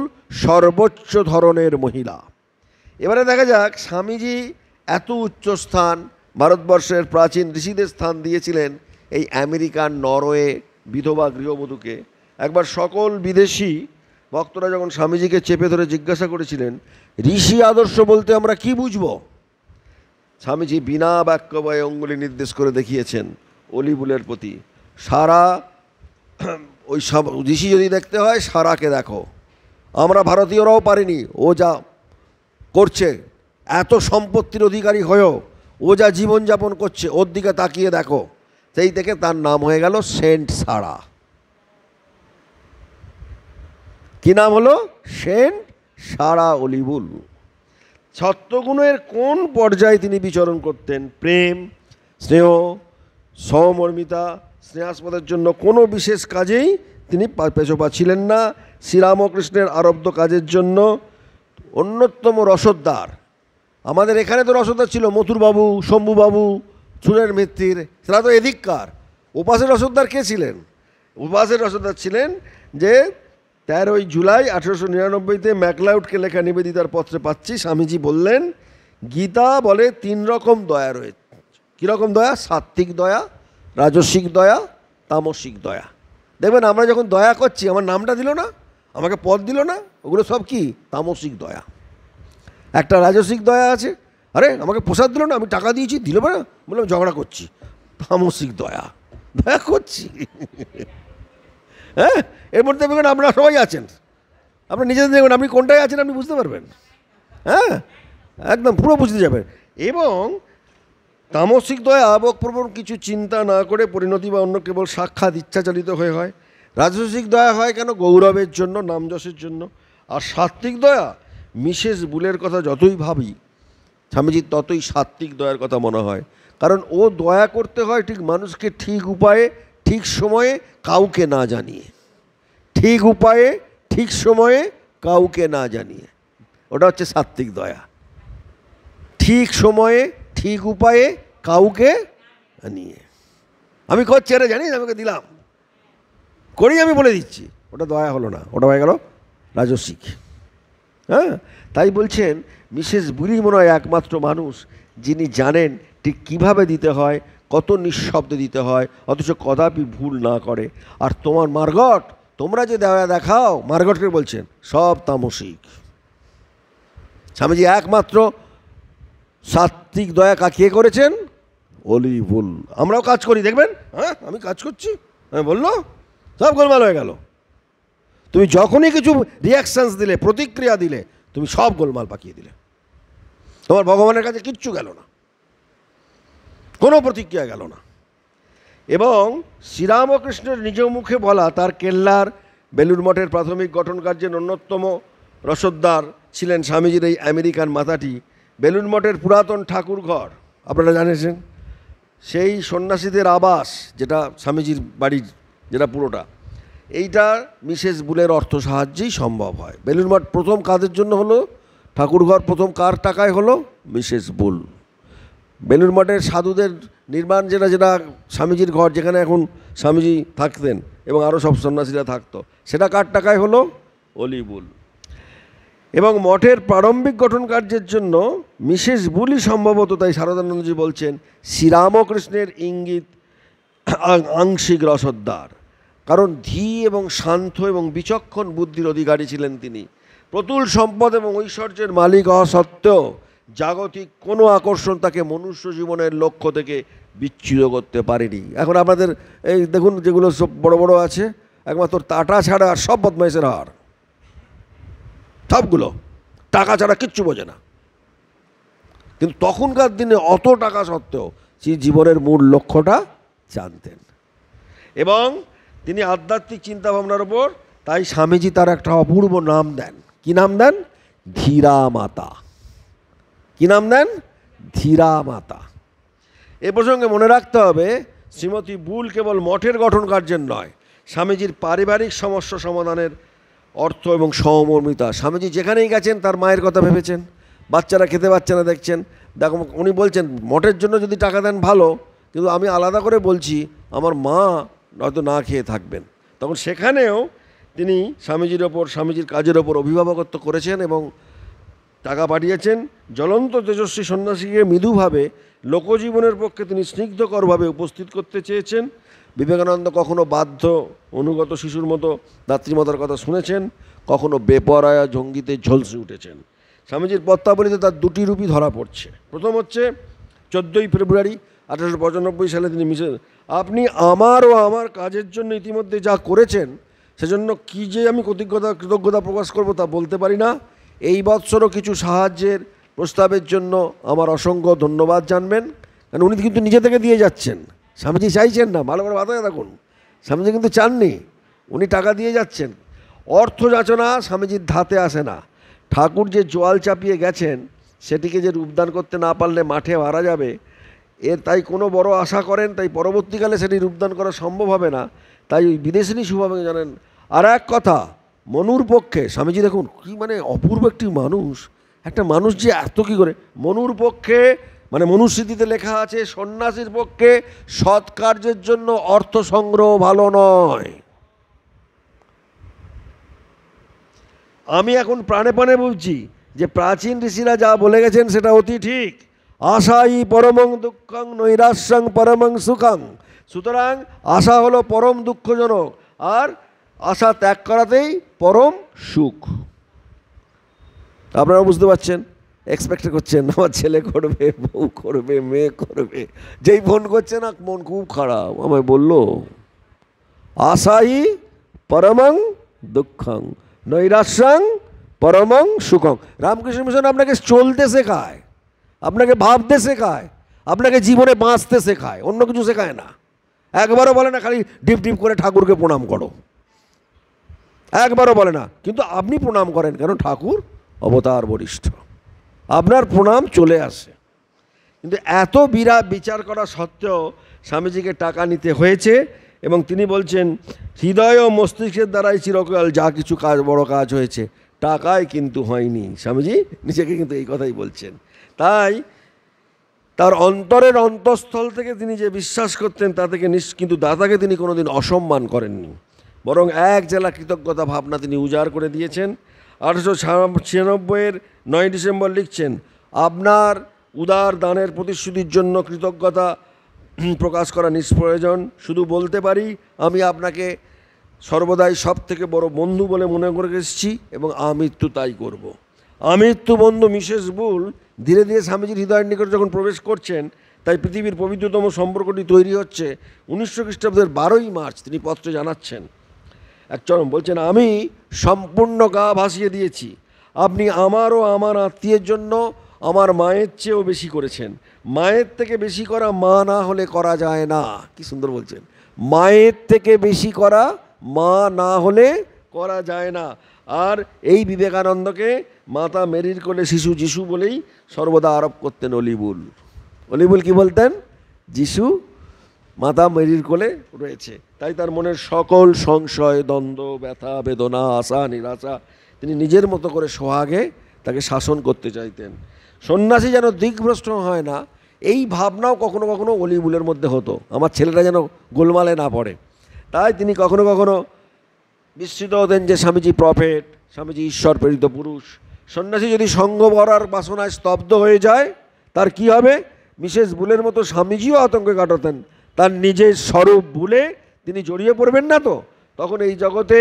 সর্বোচ্চ ধরনের মহিলা। এবারে দেখা যাক স্বামীজি এত উচ্চ স্থান ভারতবর্ষের প্রাচীন ঋষিদের স্থান দিয়েছিলেন এই আমেরিকান নরওয়ে বিধবা গৃহবধূকে। একবার সকল বিদেশি ভক্তরা যখন স্বামীজিকে চেপে ধরে জিজ্ঞাসা করেছিলেন, ঋষি আদর্শ বলতে আমরা কি বুঝব, স্বামীজি বিনা বাক্যবয়ে অঙ্গুলি নির্দেশ করে দেখিয়েছেন অলিবুলের প্রতি, সারা ওই সব ঋষি যদি দেখতে হয় সারাকে দেখো। আমরা ভারতীয়রাও পারিনি, ও যা করছে, এত সম্পত্তির অধিকারী হয়েও ও যা জীবনযাপন করছে, ওর দিকে তাকিয়ে দেখো। সেই থেকে তার নাম হয়ে গেল সেন্ট সারা। কি নাম হলো? সেন্ট সারা অলিবুল। সত্যগুণের কোন পর্যায়ে তিনি বিচরণ করতেন? প্রেম, স্নেহ, সহমর্মিতা, স্নেহাস্পদের জন্য কোনো বিশেষ কাজেই তিনি পেছপা ছিলেন না। শ্রীরামকৃষ্ণের আরব্ধ কাজের জন্য অন্যতম রসদদার। আমাদের এখানে তো রসদদার ছিল মথুরবাবু, শম্ভুবাবু, সুরের মিত্তির, তারা তো এদিককার। উপাসের রসদদার কে ছিলেন? উপাসের রসদদার ছিলেন যে 13ই জুলাই 1899 ম্যাকলাউডকে লেখা নিবেদিতার পত্রে পাচ্ছি, স্বামীজি বললেন, গীতা বলে 3 রকম দয়া রয়েছে। কীরকম দয়া? সাত্ত্বিক দয়া, রাজসিক দয়া, তামসিক দয়া। দেখবেন আমরা যখন দয়া করছি, আমার নামটা দিল না, আমাকে পদ দিল না, ওগুলো সব কি? তামসিক দয়া। একটা রাজসিক দয়া আছে, আরে আমাকে প্রসাদ দিল না, আমি টাকা দিয়েছি, দিল না, বললাম ঝগড়া করছি, তামসিক দয়া। দয়া করছি, হ্যাঁ। এর মধ্যে দেখবেন আপনারা সবাই আছেন, আপনার নিজেদের দেখবেন আপনি কোনটায় আছেন আপনি বুঝতে পারবেন, হ্যাঁ, একদম পুরো বুঝতে যাবেন। এবং তামসিক দয়া আবেগপ্রবণ কিছু চিন্তা না করে পরিণতি বা অন্য কেবল সাক্ষাৎ ইচ্ছাচালিত হয়ে হয়। রাজসিক দয়া হয় কেন? গৌরবের জন্য, নামযশের জন্য। আর সাত্ত্বিক দয়া, মিসেস বুলের কথা যতই ভাবি স্বামীজির ততই সাত্ত্বিক দয়ার কথা মনে হয়। কারণ ও দয়া করতে হয় ঠিক মানুষকে ঠিক উপায়ে ঠিক সময়ে কাউকে না জানিয়ে, ঠিক উপায়ে ঠিক সময়ে কাউকে না জানিয়ে, ওটা হচ্ছে সাত্ত্বিক দয়া। ঠিক সময়ে ঠিক উপায়ে কাউকে নিয়ে আমি করছি, আরে জানিস আমাকে দিলাম করি, আমি বলে দিচ্ছি, ওটা দয়া হলো না, ওটা হয়ে গেল রাজসিক। হ্যাঁ, তাই বলছেন মিসেস বুলি মনে হয় একমাত্র মানুষ যিনি জানেন ঠিক কীভাবে দিতে হয়, কত নিঃশব্দে দিতে হয়, অথচ কদাপি ভুল না করে। আর তোমার মার্গট, তোমরা যে দয়া দেখাও, মার্গটকে বলছেন সব তামসিক। স্বামীজি একমাত্র সাত্ত্বিক দয়া কাকিয়ে করেছেন? অলি ভুল। আমরাও কাজ করি, দেখবেন, হ্যাঁ আমি কাজ করছি, হ্যাঁ বললো, সব গোলমাল হয়ে গেল। তুমি যখনই কিছু রিয়াকশানস দিলে, প্রতিক্রিয়া দিলে, তুমি সব গোলমাল পাকিয়ে দিলে। তোমার ভগবানের কাছে কিচ্ছু গেল না, কোনো প্রতিক্রিয়া গেল না। এবং শ্রীরামকৃষ্ণের নিজ মুখে বলা, তার কেল্লার বেলুড় মঠের প্রাথমিক গঠন কার্যের অন্যতম রসদদার ছিলেন স্বামীজির এই আমেরিকান মাতাটি। বেলুড় মঠের পুরাতন ঠাকুর ঘর আপনারা জানেছেন, সেই সন্ন্যাসীদের আবাস, যেটা স্বামীজির বাড়ির যেটা পুরোটা, এইটা মিসেস বুলের অর্থ সাহায্যেই সম্ভব হয়। বেলুড় মঠ প্রথম কাদের জন্য হলো? ঠাকুরঘর প্রথম কার টাকায় হলো? Mrs Bull. বেলুড় মঠের সাধুদের নির্মাণ, যেটা স্বামীজির ঘর, যেখানে এখন স্বামীজি থাকতেন এবং আরও সব সন্ন্যাসীরা থাকতো, সেটা কার টাকায় হলো? অলি বুল। এবং মঠের প্রারম্ভিক গঠন কার্যের জন্য মিসেস বুলি সম্ভবত, তাই শারদানন্দজি বলছেন, শ্রীরামকৃষ্ণের ইঙ্গিত আংশিক রসদ্দার। কারণ ধী এবং শান্ত এবং বিচক্ষণ বুদ্ধির অধিকারী ছিলেন তিনি। প্রতুল সম্পদ এবং ঐশ্বর্যের মালিক হওয়া সত্ত্বেও জাগতিক কোনো আকর্ষণ তাকে মনুষ্য জীবনের লক্ষ্য থেকে বিচ্যুত করতে পারেনি। এখন আপনাদের এই দেখুন, যেগুলো সব বড় বড় আছে, একমাত্র টাটা ছাড়া আর সব বদমাইশের হার, সবগুলো টাকা ছাড়া কিচ্ছু বোঝে না। কিন্তু তখনকার দিনে অত টাকা সত্ত্বেও সেই জীবনের মূল লক্ষ্যটা জানতেন। এবং তিনি আধ্যাত্মিক চিন্তাভাবনার ওপর, তাই স্বামীজি তার একটা অপূর্ব নাম দেন। কি নাম দেন? ধীরা মাতা। কি নাম দেন? ধীরা মাতা। এ প্রসঙ্গে মনে রাখতে হবে, শ্রীমতী বুল কেবল মঠের গঠন কার্যের নয়, স্বামীজির পারিবারিক সমস্যা সমাধানের অর্থ এবং সহমর্মিতা। স্বামীজি যেখানেই গেছেন তার মায়ের কথা ভেবেছেন। বাচ্চারা খেতে পাচ্ছে না, দেখছেন, দেখো উনি বলছেন মঠের জন্য যদি টাকা দেন ভালো, কিন্তু আমি আলাদা করে বলছি আমার মা হয়তো না খেয়ে থাকবেন। তখন সেখানেও তিনি স্বামীজির ওপর, স্বামীজির কাজের ওপর অভিভাবকত্ব করেছেন এবং টাকা পাঠিয়েছেন। জ্বলন্ত তেজস্বী সন্ন্যাসীকে মৃদুভাবে লোকজীবনের পক্ষে তিনি স্নিগ্ধকরভাবে উপস্থিত করতে চেয়েছেন। বিবেকানন্দ কখনো বাধ্য অনুগত শিশুর মতো দাত্রীমাতার কথা শুনেছেন, কখনো বেপরায়া জঙ্গিতে ঝলসে উঠেছেন। স্বামীজির পত্রাবলিতে তার দুটি রূপই ধরা পড়ছে। প্রথম হচ্ছে 14ই ফেব্রুয়ারি 1895 সালে তিনি আপনি আমার ও আমার কাজের জন্য ইতিমধ্যে যা করেছেন, সেজন্য কি যে আমি কৃতজ্ঞতা প্রকাশ করব তা বলতে পারি না। এই বৎসরও কিছু সাহায্যের প্রস্তাবের জন্য আমার অসংখ্য ধন্যবাদ জানবেন। কারণ উনি কিন্তু নিজে থেকে দিয়ে যাচ্ছেন, স্বামীজি চাইছেন না। ভালো করে মাথায় রাখুন, স্বামীজি কিন্তু চাননি, উনি টাকা দিয়ে যাচ্ছেন। অর্থ যাচনা স্বামীজির ধাতে আসে না। ঠাকুর যে জোয়াল চাপিয়ে গেছেন, সেটিকে যে রূপদান করতে না পারলে মাঠে মারা যাবে, এর তাই কোনো বড় আশা করেন, তাই পরবর্তীকালে সেটি রূপদান করা সম্ভব হবে না। তাই ওই বিদেশিনী সুভাবে জানেন। আর এক কথা, মনুর পক্ষে স্বামীজি দেখুন কি মানে অপূর্ব একটি মানুষ, একটা মানুষ যে এত কী করে, মনুর পক্ষে মানে মনুস্মৃতিতে লেখা আছে, সন্ন্যাসীর পক্ষে সৎ কার্যের জন্য অর্থ সংগ্রহ ভালো নয়। আমি এখন প্রাণে প্রাণে বলছি যে প্রাচীন ঋষিরা যা বলে গেছেন সেটা অতি ঠিক। আশাই পরমং দুঃখং নৈরাশ্যং পরমং সুখং। সুতরাং আশা হলো পরম দুঃখজনক, আর আশা ত্যাগ করাতেই পরম সুখ। আপনারা বুঝতে পারছেন, এক্সপেক্ট করছেন আমার ছেলে করবে, বউ করবে, মেয়ে করবে, যেই ফোন করছে না মন খুব খারাপ, আমায় বললো আশাই পরমং দুঃখং নৈরাশ্যং পরমং সুখং। রামকৃষ্ণ মিশন আপনাকে চলতে শেখায়, আপনাকে ভাবতে শেখায়, আপনাকে জীবনে বাঁচতে শেখায়, অন্য কিছু শেখায় না। একবারও বলে না খালি ডিপ ডিপ করে ঠাকুরকে প্রণাম করো, একবারও বলে না, কিন্তু আপনি প্রণাম করেন কেন? ঠাকুর অবতার বরিষ্ঠ, আপনার প্রণাম চলে আসে। কিন্তু এত বিচার করা সত্ত্বেও স্বামীজিকে টাকা নিতে হয়েছে, এবং তিনি বলছেন হৃদয় ও মস্তিষ্কের দ্বারাই চিরকাল যা কিছু কাজ, বড় কাজ হয়েছে, টাকায় কিন্তু হয়নি। স্বামীজি নিজেকে কিন্তু এই কথাই বলছেন। তাই তার অন্তরের অন্তঃস্থল থেকে তিনি যে বিশ্বাস করতেন তা থেকে কিন্তু দাতাকে তিনি কোনোদিন অসম্মান করেননি, বরং এক জেলা কৃতজ্ঞতা ভাবনা তিনি উজাড় করে দিয়েছেন। 1896-এর 9 ডিসেম্বর লিখছেন, আপনার উদার দানের প্রতিশ্রুতির জন্য কৃতজ্ঞতা প্রকাশ করা নিষ্প্রয়োজন। শুধু বলতে পারি আমি আপনাকে সর্বদাই সব থেকে বড় বন্ধু বলে মনে করে এসেছি, এবং আমৃত্যু তাই করব। আমৃত্যু বন্ধু মিসেস বুল ধীরে ধীরে স্বামীজির হৃদয়ের নিকট যখন প্রবেশ করছেন, তাই পৃথিবীর পবিত্রতম সম্পর্কটি তৈরি হচ্ছে। 1900 খ্রিস্টাব্দের 12ই মার্চ তিনি পত্রে জানাচ্ছেন, একচরণ বলছেন, আমি সম্পূর্ণ গা ভাসিয়ে দিয়েছি। আপনি আমার ও আমার আত্মীয়ের জন্য আমার মায়ের চেয়েও বেশি করেছেন। মায়ের থেকে বেশি করা মা না হলে করা যায় না। কি সুন্দর বলছেন, মায়ের থেকে বেশি করা মা না হলে করা যায় না। আর এই বিবেকানন্দকে মাতা মেরির কোলে শিশু যিশু বলেই সর্বদা আরোপ করতেন অলিবুল। অলিবুল কি বলতেন? যিশু মাতা মেরির কোলে রয়েছে। তাই তার মনের সকল সংশয়, দ্বন্দ্ব, ব্যথা, বেদনা, আশা, নিরাশা তিনি নিজের মতো করে সোহাগে তাকে শাসন করতে চাইতেন। সন্ন্যাসী যেন দিকভ্রষ্ট হয় না, এই ভাবনাও কখনো কখনো অলিবুলের মধ্যে হতো, আমার ছেলেটা যেন গোলমালে না পড়ে। তাই তিনি কখনো কখনো বিস্মিত হতেন যে স্বামীজি প্রফেট, স্বামীজি ঈশ্বর প্রেরিত পুরুষ। সন্ন্যাসী যদি সঙ্গ ভরার বাসনায় স্তব্ধ হয়ে যায় তার কি হবে? মিসেস বুলের মতো স্বামীজিও আতঙ্কে কাটাতেন, তার নিজের স্বরূপ ভুলে তিনি জড়িয়ে পড়বেন না তো, তখন এই জগতে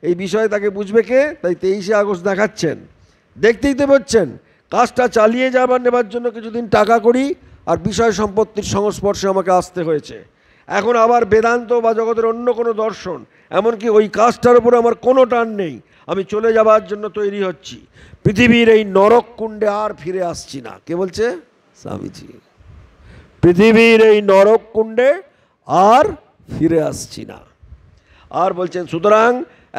এই বিষয়ে তাকে বুঝবে কে? তাই 23শে আগস্ট দেখাচ্ছেন, দেখতেই তো পাচ্ছেন, কাজটা চালিয়ে নেবার জন্য কিছুদিন টাকা করি আর বিষয় সম্পত্তির সংস্পর্শে আমাকে আসতে হয়েছে। এখন আবার বেদান্ত বা জগতের অন্য কোনো দর্শন, এমনকি ওই কাজটার উপর আমার কোনো টান নেই, আমি চলে যাবার জন্য তৈরি হচ্ছি। পৃথিবীর এই নরক কুণ্ডে আর ফিরে আসছি না। কে বলছে? স্বামীজি। পৃথিবীর এই নরক কুণ্ডে আর ফিরে আসছি না। আর বলছেন, সুতরাং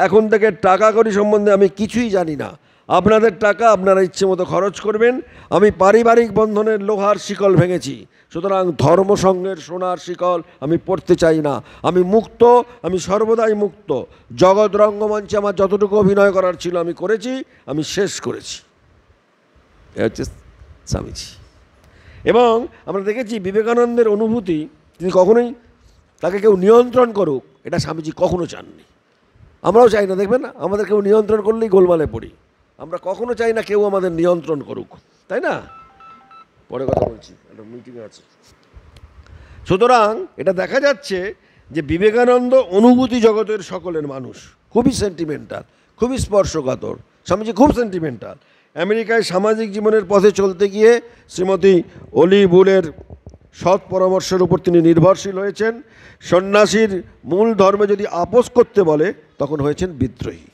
এখন থেকে টাকা কড়ি সম্বন্ধে আমি কিছুই জানি না। আপনাদের টাকা আপনারা ইচ্ছে মতো খরচ করবেন। আমি পারিবারিক বন্ধনের লোহার শিকল ভেঙেছি, সুতরাং ধর্মসংঘের সোনার শিকল আমি পড়তে চাই না। আমি মুক্ত, আমি সর্বদাই মুক্ত। জগৎ রঙ্গমঞ্চে আমার যতটুকু অভিনয় করার ছিল আমি করেছি, আমি শেষ করেছি। এ হচ্ছে স্বামীজি। এবং আমরা দেখেছি বিবেকানন্দের অনুভূতি, তিনি কখনোই তাকে কেউ নিয়ন্ত্রণ করুক এটা স্বামীজি কখনো চাননি। আমরাও চাই না, দেখবেন না, আমাদের কেউ নিয়ন্ত্রণ করলেই গোলমালে পড়ি। আমরা কখনো চাই না কেউ আমাদের নিয়ন্ত্রণ করুক, তাই না? পরে কথা বলছি, একটা মিটিং আছে। সুতরাং এটা দেখা যাচ্ছে যে বিবেকানন্দ অনুভূতি জগতের সকলের মানুষ, খুবই সেন্টিমেন্টাল, খুবই স্পর্শকাতর। স্বামীজি খুব সেন্টিমেন্টাল। আমেরিকায় সামাজিক জীবনের পথে চলতে গিয়ে শ্রীমতী অলি বুলের সৎ পরামর্শের উপর তিনি নির্ভরশীল হয়েছেন। সন্ন্যাসীর মূল ধর্মে যদি আপোষ করতে বলে তখন হয়েছেন বিদ্রোহী।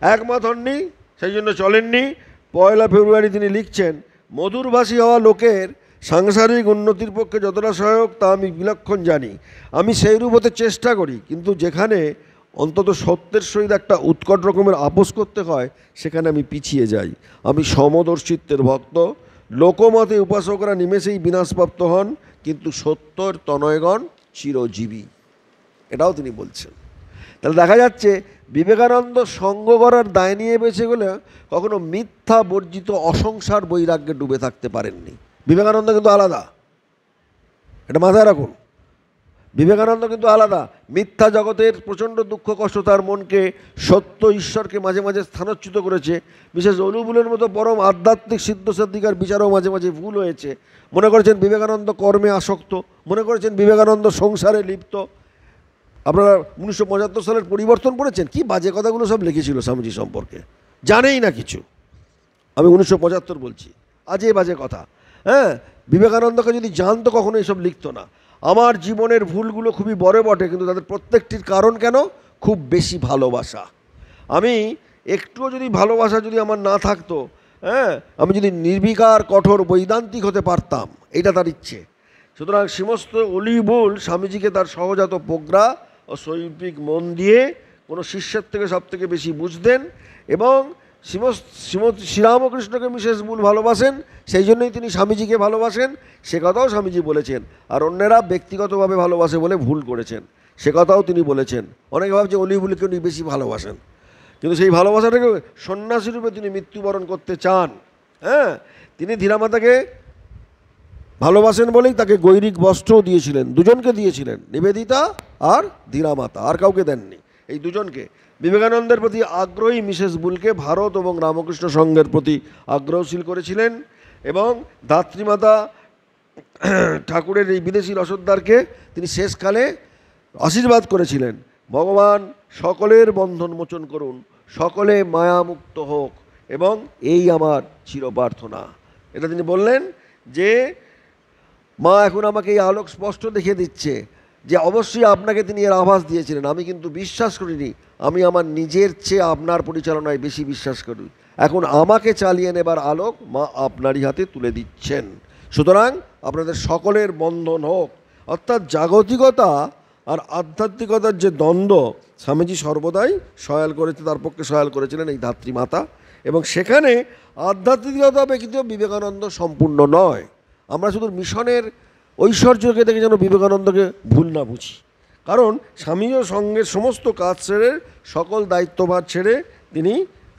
একমত হননি, সেই জন্য চলেননি। 1 ফেব্রুয়ারি তিনি লিখছেন, মধুরভাষী হওয়া লোকের সাংসারিক উন্নতির পক্ষে যতটা সহায়ক তা আমি বিলক্ষণ জানি। আমি সেইরূপ হতে চেষ্টা করি, কিন্তু যেখানে অন্তত সত্যের সহিত একটা উৎকট রকমের আপোষ করতে হয় সেখানে আমি পিছিয়ে যাই। আমি সমদর্শিত্বের ভক্ত। লোকমতে উপাসকরা নিমেষেই বিনাশপ্রাপ্ত হন, কিন্তু সত্যর তনয়গণ চিরজীবী। এটাও তিনি বলছেন। তাহলে দেখা যাচ্ছে বিবেকানন্দ সঙ্গ করার দায় নিয়ে বেঁচে গেলে কখনো মিথ্যা বর্জিত অসংসার বৈরাগ্যে ডুবে থাকতে পারেননি। বিবেকানন্দ কিন্তু আলাদা, এটা মাথায় রাখুন। বিবেকানন্দ কিন্তু আলাদা। মিথ্যা জগতের প্রচণ্ড দুঃখ কষ্ট তার মনকে সত্য ঈশ্বরকে মাঝে মাঝে স্থানচ্যুত করেছে। বিশেষ অনুভূলের মতো পরম আধ্যাত্মিক সিদ্ধসাধিকার বিচারও মাঝে মাঝে ভুল হয়েছে। মনে করেছেন বিবেকানন্দ কর্মে আসক্ত, মনে করেছেন বিবেকানন্দ সংসারে লিপ্ত। আপনারা 1975 সালের পরিবর্তন পড়েছেন, কি বাজে কথাগুলো সব লিখেছিল স্বামীজি সম্পর্কে, জানেই না কিছু। আমি 1975 বলছি, আজে বাজে কথা। হ্যাঁ, বিবেকানন্দকে যদি জানতো কখনো এইসব লিখতো না। আমার জীবনের ভুলগুলো খুবই বড় বটে, কিন্তু তাদের প্রত্যেকটির কারণ কেন? খুব বেশি ভালোবাসা। আমি একটুও যদি ভালোবাসা যদি আমার না থাকতো, হ্যাঁ, আমি যদি নির্বিকার কঠোর বৈদান্তিক হতে পারতাম, এটা তার ইচ্ছে। সুতরাং সমস্ত অলিবুল স্বামীজিকে তার সহজাত প্রজ্ঞা ও শৈল্পিক মন দিয়ে কোনো শিষ্যের থেকে সব থেকে বেশি বুঝতেন এবং শ্রীরামকৃষ্ণকে মিসেস বুল ভালোবাসেন, সেই জন্যই তিনি স্বামীজিকে ভালোবাসেন, সে কথাও স্বামীজি বলেছেন। আর অন্যেরা ব্যক্তিগতভাবে ভালোবাসে বলে ভুল করেছেন, সে কথাও তিনি বলেছেন। অনেকে ভাবছে অলি বুলকে উনি বেশি ভালোবাসেন, কিন্তু সেই ভালোবাসাটাকে সন্ন্যাসী রূপে তিনি মৃত্যুবরণ করতে চান। হ্যাঁ, তিনি ধীরামাতাকে ভালোবাসেন বলেই তাকে গৈরিক বস্ত্রও দিয়েছিলেন, দুজনকে দিয়েছিলেন, নিবেদিতা আর ধীরামাতা, আর কাউকে দেননি, এই দুজনকে। বিবেকানন্দের প্রতি আগ্রহী মিসেস বুলকে ভারত এবং রামকৃষ্ণ সংঘের প্রতি আগ্রহশীল করেছিলেন এবং ধাত্রীমাতা ঠাকুরের এই বিদেশি রসদদারকে তিনি শেষকালে আশীর্বাদ করেছিলেন, ভগবান সকলের বন্ধন মোচন করুন, সকলে মায়ামুক্ত হোক, এবং এই আমার চিরপ্রার্থনা। এটা তিনি বললেন যে মা এখন আমাকে এই আলোক স্পষ্ট দেখিয়ে দিচ্ছে যে অবশ্যই আপনাকে তিনি এর আভাস দিয়েছিলেন, আমি কিন্তু বিশ্বাস করিনি, আমি আমার নিজের চেয়ে আপনার পরিচালনায় বেশি বিশ্বাস করি। এখন আমাকে চালিয়ে নেবার আলোক মা আপনারই হাতে তুলে দিচ্ছেন, সুতরাং আপনাদের সকলের বন্ধন হোক। অর্থাৎ জাগতিকতা আর আধ্যাত্মিকতার যে দ্বন্দ্ব স্বামীজি সর্বদাই সহায় করেছে, তার পক্ষে সহায় করেছিলেন এই ধাত্রীমাতা, এবং সেখানে আধ্যাত্মিকতা ব্যতীত বিবেকানন্দ সম্পূর্ণ নয়। আমরা শুধু মিশনের ঐশ্বর্যকে দেখে যেন বিবেকানন্দকে ভুল না বুঝি, কারণ স্বামীও সঙ্গের সমস্ত কাজ ছেড়ে, সকল দায়িত্বভার ছেড়ে তিনি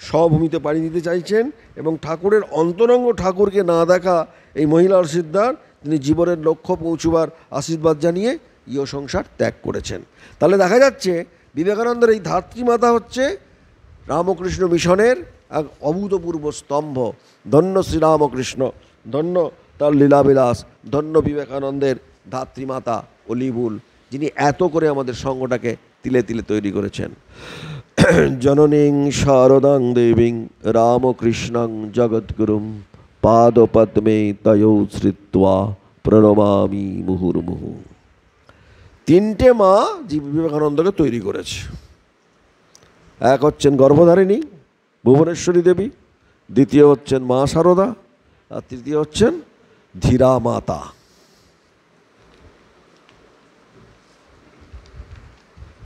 স্বভূমিতে পাড়ি দিতে চাইছেন, এবং ঠাকুরের অন্তরঙ্গ ঠাকুরকে না দেখা এই মহিলা আশীর্বাদ তিনি জীবনের লক্ষ্য পৌঁছবার আশীর্বাদ জানিয়ে ইহ সংসার ত্যাগ করেছেন। তাহলে দেখা যাচ্ছে বিবেকানন্দের এই ধাত্রীমাতা হচ্ছে রামকৃষ্ণ মিশনের এক অভূতপূর্ব স্তম্ভ। ধন্য শ্রীরামকৃষ্ণ, ধন্য তার লীলাবিলাস, ধন্য বিবেকানন্দের ধাত্রীমাতা অলিবুল, যিনি এত করে আমাদের সঙ্গটাকে তিলে তিলে তৈরি করেছেন। জননীং শারদাং দেবীং রামকৃষ্ণং জগদ্গুরুম পাদপদ্মে তয়ৌ শ্রিত্বা প্রণমামি মুহুর্মুহু। তিনটে মা বিবেকানন্দকে তৈরি করেছে। এক হচ্ছেন গর্ভধারিণী ভুবনেশ্বরী দেবী, দ্বিতীয় হচ্ছেন মা শারদা, আর তৃতীয় হচ্ছেন ধীরা মাতা।